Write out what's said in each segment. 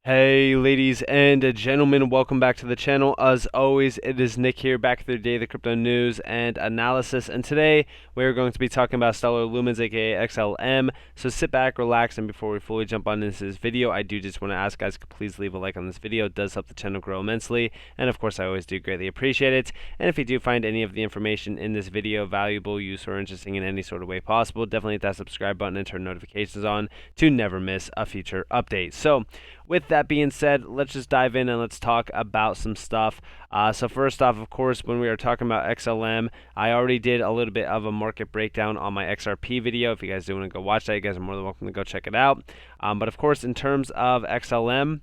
Hey ladies and gentlemen, welcome back to the channel. As always, it is Nick here, back for the day of the crypto news and analysis, and today we're going to be talking about Stellar Lumens, aka XLM. So sit back, relax, and before we fully jump on into this video, I do just want to ask guys to please leave a like on this video. It does help the channel grow immensely, and of course I always do greatly appreciate it. And if you do find any of the information in this video valuable, useful, or interesting in any sort of way possible, definitely hit that subscribe button and turn notifications on to never miss a future update. So with that being said, let's just dive in and let's talk about some stuff. So first off, of course, when we are talking about XLM, I already did a little bit of a market breakdown on my XRP video. If you guys do want to go watch that, you guys are more than welcome to go check it out. But of course, in terms of XLM,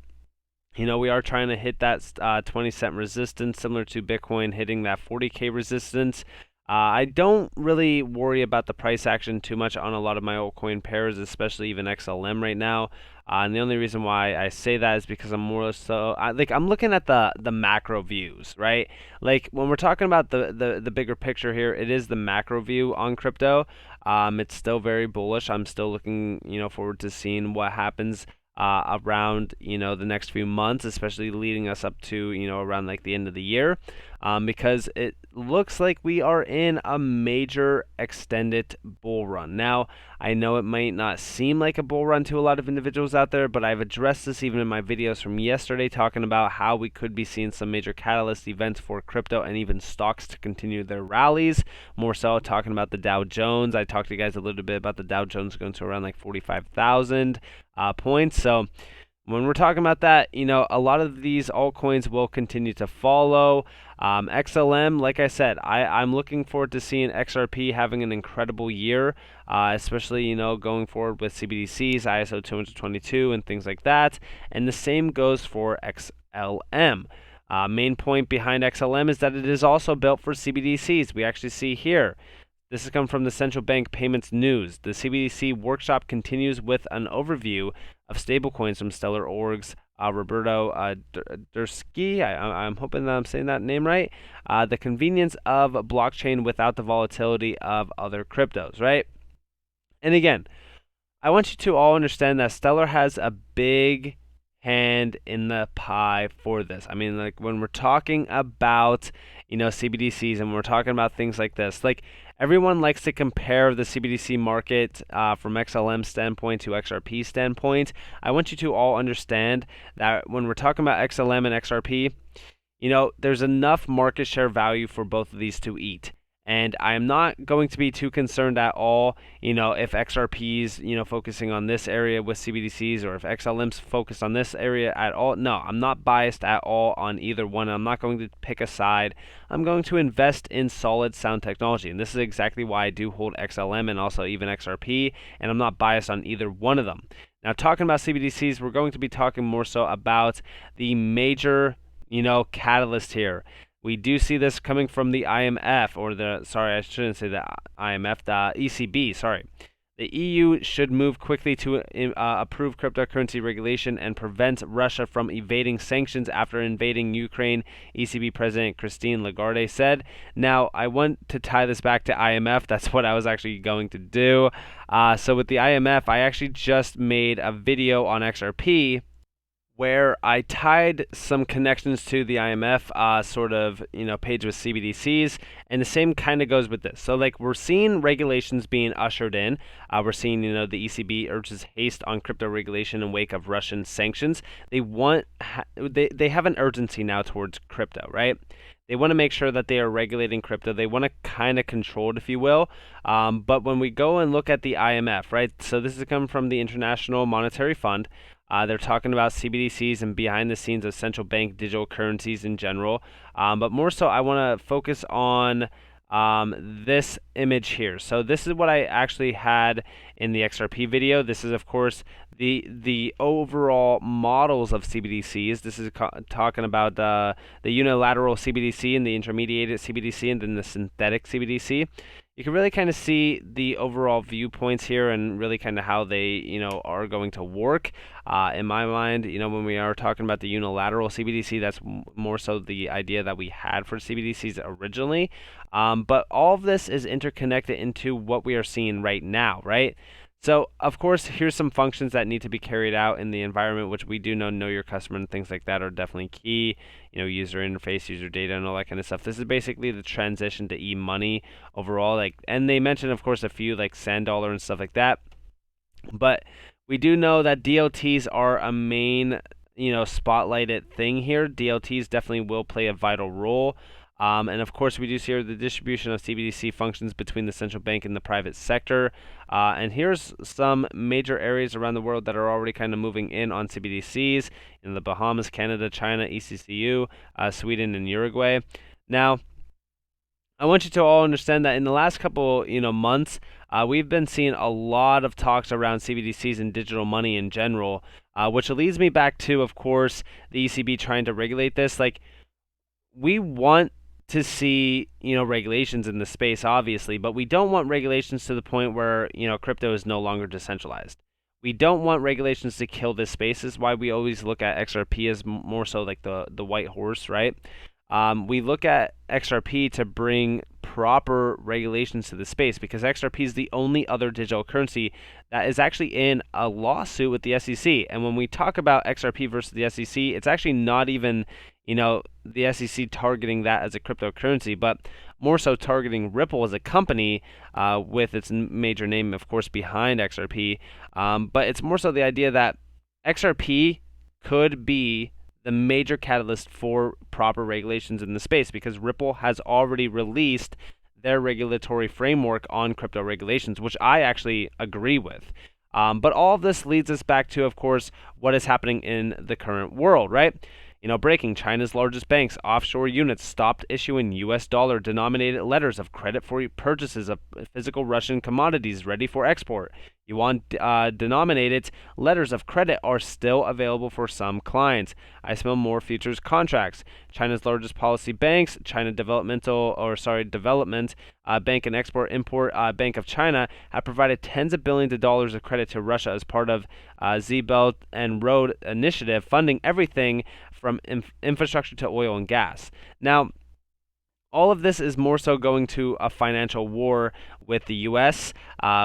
we are trying to hit that 20-cent resistance, similar to Bitcoin hitting that 40K resistance. I don't really worry about the price action too much on a lot of my altcoin pairs, especially even XLM right now. And the only reason why I say that is because I'm more so I'm looking at the macro views, right? Like when we're talking about the bigger picture here, it is the macro view on crypto. It's still very bullish. I'm still looking, forward to seeing what happens around the next few months, especially leading us up to around like the end of the year, because it looks like we are in a major extended bull run. Now, I know it might not seem like a bull run to a lot of individuals out there, but I've addressed this even in my videos from yesterday, talking about how we could be seeing some major catalyst events for crypto and even stocks to continue their rallies. More so talking about the Dow Jones. I talked to you guys a little bit about the Dow Jones going to around like 45,000 points. So when we're talking about that, a lot of these altcoins will continue to follow. XLM, like I said, I'm looking forward to seeing XRP having an incredible year, especially, going forward with CBDCs, ISO 222, and things like that. And the same goes for XLM. Main point behind XLM is that it is also built for CBDCs. We actually see here. This has come from the Central Bank Payments News. The CBDC workshop continues with an overview of stablecoins from Stellar Org's Roberto Dursky. I'm hoping that I'm saying that name right. The convenience of blockchain without the volatility of other cryptos, right? And again, I want you to all understand that Stellar has a big hand in the pie for this. I mean, like when we're talking about, CBDCs and we're talking about things like this, like everyone likes to compare the CBDC market from XLM standpoint to XRP standpoint. I want you to all understand that when we're talking about XLM and XRP, there's enough market share value for both of these to eat. And I'm not going to be too concerned at all, if XRP's, focusing on this area with CBDCs, or if XLM's focused on this area at all. No, I'm not biased at all on either one. I'm not going to pick a side. I'm going to invest in solid, sound technology. And this is exactly why I do hold XLM and also even XRP, and I'm not biased on either one of them. Now, talking about CBDCs, we're going to be talking more so about the major, catalyst here. We do see this coming from the IMF, or I shouldn't say the IMF, the ECB, sorry. The EU should move quickly to approve cryptocurrency regulation and prevent Russia from evading sanctions after invading Ukraine, ECB President Christine Lagarde said. Now, I want to tie this back to IMF. That's what I was actually going to do. So with the IMF, I actually just made a video on XRP where I tied some connections to the IMF page with CBDCs, and the same kind of goes with this. So like we're seeing regulations being ushered in. We're seeing the ECB urges haste on crypto regulation in wake of Russian sanctions. They have an urgency now towards crypto, right? They want to make sure that they are regulating crypto. They want to kind of control it, if you will. But when we go and look at the IMF, right? So this is coming from the International Monetary Fund. They're talking about CBDCs and behind the scenes of central bank digital currencies in general. But more so, I want to focus on this image here. So this is what I actually had in the XRP video. This is, of course, the overall models of CBDCs. This is talking about the unilateral CBDC and the intermediated CBDC and then the synthetic CBDC. You can really kind of see the overall viewpoints here and really kind of how they, are going to work. In my mind, when we are talking about the unilateral CBDC, that's more so the idea that we had for CBDCs originally. But all of this is interconnected into what we are seeing right now, right? So, of course, here's some functions that need to be carried out in the environment, which we do know your customer and things like that are definitely key. User interface, user data, and all that kind of stuff. This is basically the transition to e-money overall. And they mentioned, of course, a few like Sand Dollar and stuff like that. But we do know that DLTs are a main, spotlighted thing here. DLTs definitely will play a vital role. And of course, we do see here the distribution of CBDC functions between the central bank and the private sector. And here's some major areas around the world that are already kind of moving in on CBDCs in the Bahamas, Canada, China, ECCU, Sweden, and Uruguay. Now, I want you to all understand that in the last couple, months, we've been seeing a lot of talks around CBDCs and digital money in general, which leads me back to, of course, the ECB trying to regulate this. Like, we want to see, regulations in the space, obviously, but we don't want regulations to the point where, crypto is no longer decentralized. We don't want regulations to kill this space. This is why we always look at XRP as more so like the white horse, right? We look at XRP to bring proper regulations to the space because XRP is the only other digital currency that is actually in a lawsuit with the SEC. And when we talk about XRP versus the SEC, it's actually not even, the SEC targeting that as a cryptocurrency, but more so targeting Ripple as a company with its major name, of course, behind XRP. But it's more so the idea that XRP could be the major catalyst for proper regulations in the space because Ripple has already released their regulatory framework on crypto regulations, which I actually agree with. But all of this leads us back to, of course, what is happening in the current world, right? Breaking: China's largest banks, offshore units, stopped issuing US dollar denominated letters of credit for purchases of physical Russian commodities ready for export. Yuan denominated letters of credit are still available for some clients. I smell more futures contracts. China's largest policy banks, Development Bank and Export Import Bank of China, have provided tens of billions of dollars of credit to Russia as part of Z-Belt and Road Initiative, funding everything from infrastructure to oil and gas. Now, all of this is more so going to a financial war with the U.S.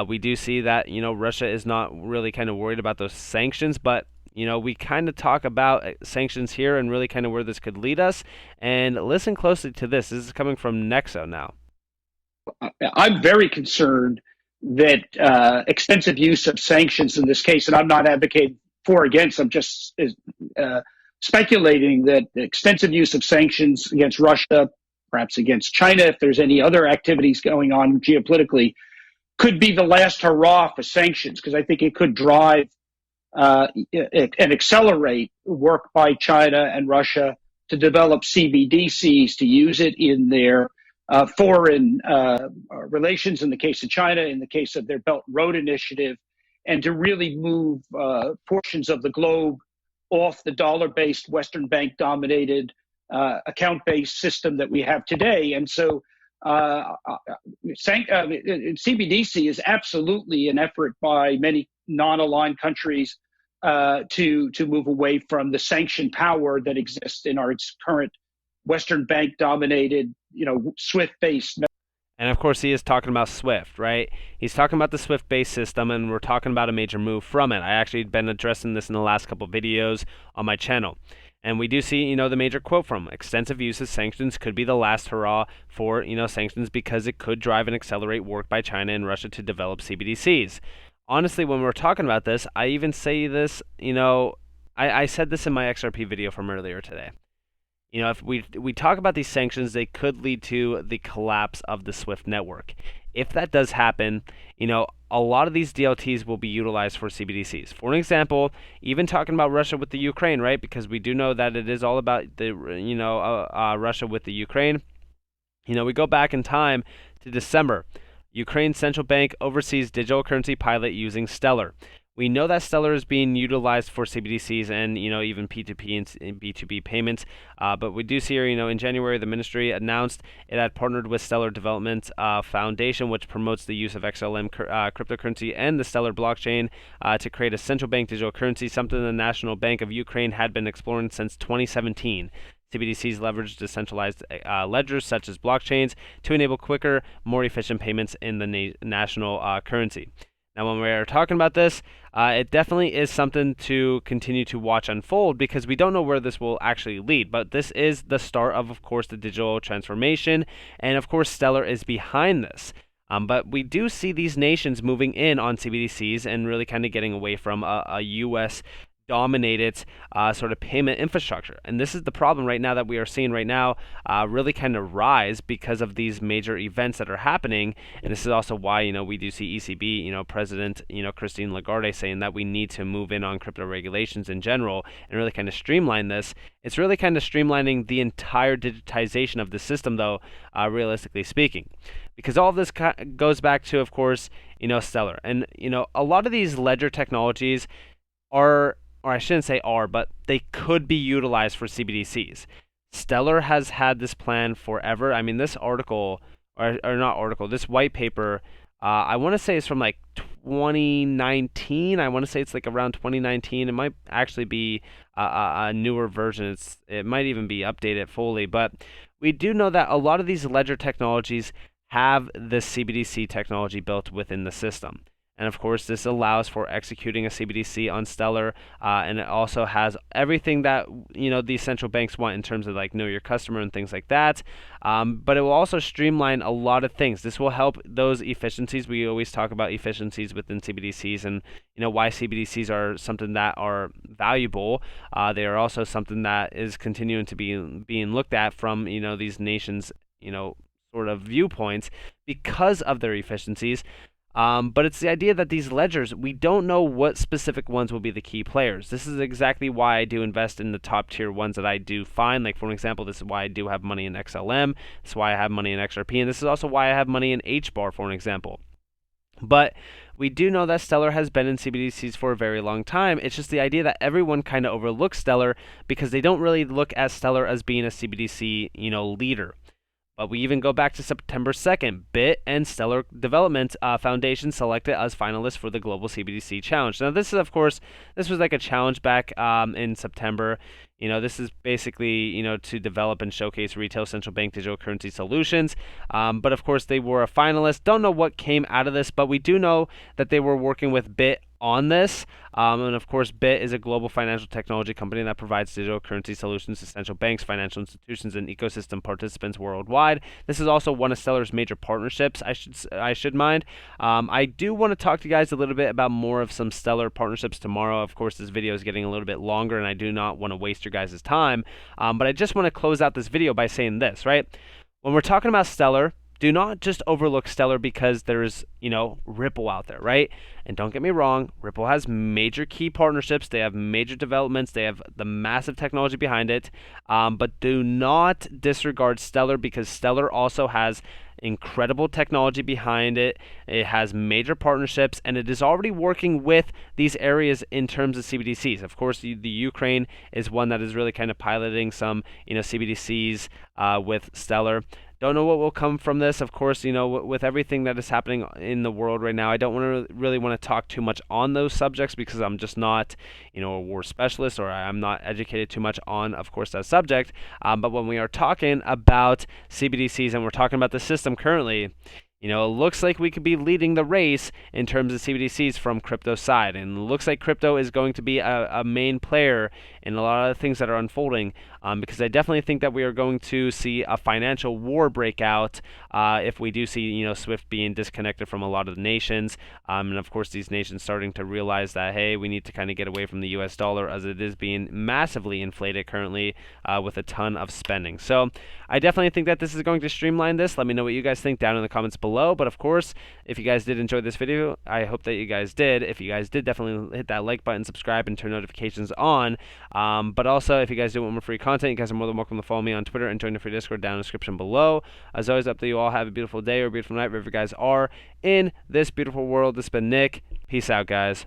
We do see that, Russia is not really kind of worried about those sanctions, but, we kind of talk about sanctions here and really kind of where this could lead us. And listen closely to this. This is coming from Nexo now. I'm very concerned that extensive use of sanctions in this case, and I'm not advocating for or against, I'm just speculating that extensive use of sanctions against Russia, perhaps against China, if there's any other activities going on geopolitically, could be the last hurrah for sanctions, because I think it could drive and accelerate work by China and Russia to develop CBDCs, to use it in their foreign relations, in the case of China, in the case of their Belt and Road Initiative, and to really move portions of the globe off the dollar-based, Western bank-dominated, account-based system that we have today. And so CBDC is absolutely an effort by many non-aligned countries to move away from the sanction power that exists in our current Western bank-dominated, SWIFT-based. And of course, he is talking about Swift, right? He's talking about the Swift-based system, and we're talking about a major move from it. I actually had been addressing this in the last couple videos on my channel. And we do see, the major quote from extensive use of sanctions could be the last hurrah for, sanctions, because it could drive and accelerate work by China and Russia to develop CBDCs. Honestly, when we're talking about this, I even say this, I said this in my XRP video from earlier today. If we talk about these sanctions, they could lead to the collapse of the SWIFT network. If that does happen, a lot of these DLTs will be utilized for CBDCs. For an example, even talking about Russia with the Ukraine, right? Because we do know that it is all about the Russia with the Ukraine. We go back in time to December. Ukraine's central bank oversees digital currency pilot using Stellar. We know that Stellar is being utilized for CBDCs and, even P2P and B2B payments. But we do see here, in January, the ministry announced it had partnered with Stellar Development Foundation, which promotes the use of XLM cryptocurrency and the Stellar blockchain to create a central bank digital currency, something the National Bank of Ukraine had been exploring since 2017. CBDCs leverage decentralized ledgers such as blockchains to enable quicker, more efficient payments in the national currency. Now, when we're talking about this, it definitely is something to continue to watch unfold because we don't know where this will actually lead. But this is the start of course, the digital transformation, and of course, Stellar is behind this. But we do see these nations moving in on CBDCs and really kind of getting away from a U.S. dominated sort of payment infrastructure. And this is the problem right now that we are seeing right now really kind of rise because of these major events that are happening. And this is also why, we do see ECB, President, Christine Lagarde saying that we need to move in on crypto regulations in general and really kind of streamline this. It's really kind of streamlining the entire digitization of the system, though, realistically speaking. Because all of this goes back to, of course, Stellar. And, a lot of these ledger technologies are, or I shouldn't say are, but they could be utilized for CBDCs. Stellar has had this plan forever. I mean, this article, or not article, this white paper, I want to say it's from like 2019. I want to say it's like around 2019. It might actually be a newer version. It might even be updated fully. But we do know that a lot of these ledger technologies have this CBDC technology built within the system. And of course, this allows for executing a CBDC on Stellar, and it also has everything that these central banks want in terms of like know your customer and things like that. But it will also streamline a lot of things. This will help those efficiencies. We always talk about efficiencies within CBDCs, and why CBDCs are something that are valuable. They are also something that is continuing to be being looked at from these nations sort of viewpoints because of their efficiencies. But it's the idea that these ledgers, we don't know what specific ones will be the key players. This is exactly why I do invest in the top tier ones that I do find. Like, for example, this is why I do have money in XLM. This is why I have money in XRP. And this is also why I have money in HBAR, for an example. But we do know that Stellar has been in CBDCs for a very long time. It's just the idea that everyone kind of overlooks Stellar because they don't really look at Stellar as being a CBDC, leader. But we even go back to September 2nd. BIT and Stellar Development Foundation selected as finalists for the Global CBDC Challenge. Now, this is, of course, this was like a challenge back in September. This is basically, to develop and showcase retail central bank digital currency solutions. But, of course, they were a finalist. Don't know what came out of this, but we do know that they were working with BIT on this. And of course, BIT is a global financial technology company that provides digital currency solutions to central banks, financial institutions, and ecosystem participants worldwide. This is also one of Stellar's major partnerships, I should mind. I do want to talk to you guys a little bit about more of some Stellar partnerships tomorrow. Of course, this video is getting a little bit longer, and I do not want to waste your guys' time. But I just want to close out this video by saying this, right? When we're talking about Stellar, do not just overlook Stellar because there's, Ripple out there, right? And don't get me wrong, Ripple has major key partnerships. They have major developments. They have the massive technology behind it. But do not disregard Stellar because Stellar also has incredible technology behind it. It has major partnerships, and it is already working with these areas in terms of CBDCs. Of course, the Ukraine is one that is really kind of piloting some, CBDCs with Stellar. Don't know what will come from this. Of course, with everything that is happening in the world right now, I don't really want to talk too much on those subjects because I'm just not, a war specialist, or I'm not educated too much on, of course, that subject. But when we are talking about CBDCs and we're talking about the system currently, it looks like we could be leading the race in terms of CBDCs from crypto side. And it looks like crypto is going to be a main player in a lot of the things that are unfolding, because I definitely think that we are going to see a financial war breakout if we do see, SWIFT being disconnected from a lot of the nations. And of course, these nations starting to realize that, hey, we need to kind of get away from the US dollar as it is being massively inflated currently with a ton of spending. So I definitely think that this is going to streamline this. Let me know what you guys think down in the comments below. But of course, if you guys did enjoy this video, I hope that you guys did. If you guys did, definitely hit that like button, subscribe, and turn notifications on. But also, if you guys do want more free content, you guys are more than welcome to follow me on Twitter and join the free Discord down in the description below. As always, up to you all. Have a beautiful day or a beautiful night wherever you guys are in this beautiful world. This has been Nick. Peace out, guys.